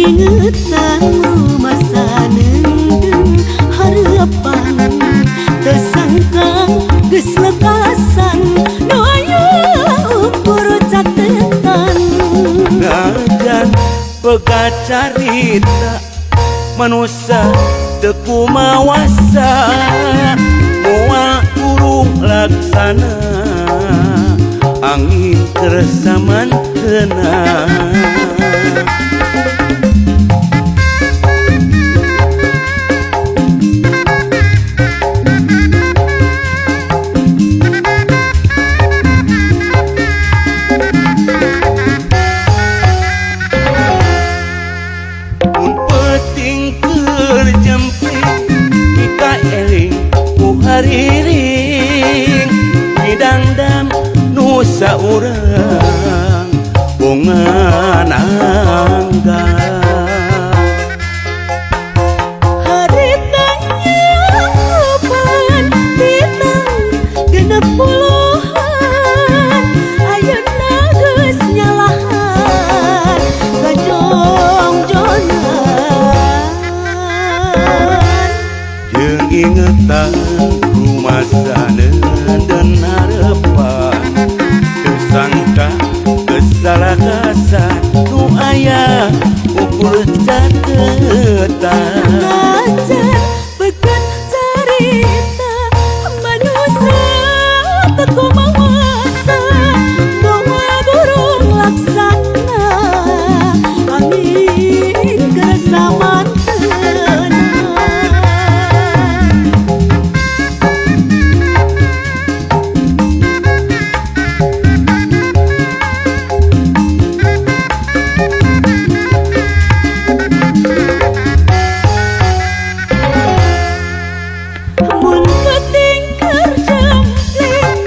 ingetanmu masa nendeng harapan tersangka geus lekasan nu aya ukur catetan ngajan pegat carita manusia teu kumawasa moal urung laksana angin terasa mantena mun peting kerjemping kita eling ku hariring midangdam nusa urang bongan angga haritanya kapan bintang genep puluhan ayeuna geus nyalahan kajongjonan jeung ingetan rumasana dan harapan tersangka kesalahkasan nu aya ukur catetan ngajar pegat carita manusia teu kumawasa moal burung laksana angin kerasa mantena mun penting kerjempling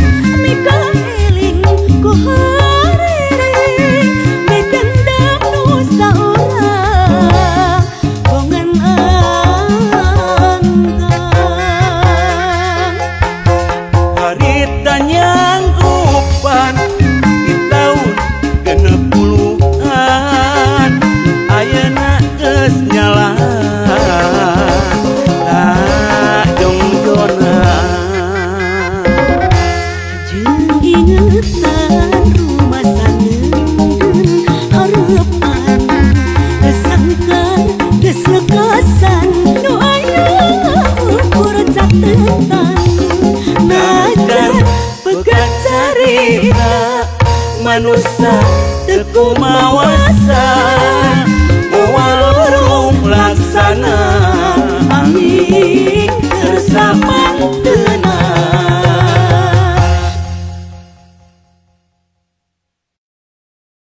mika eling ku hariring medendam nusa urang bongan anggang harita nyanggupan di tahun genep puluhan ayeuna geus nyalahan kajongjonan jeung ingetan rumasa nendeng harapan kesangkan geus lekasan nu aya ukur catetan ngajar pegat carita manusia teu kumawa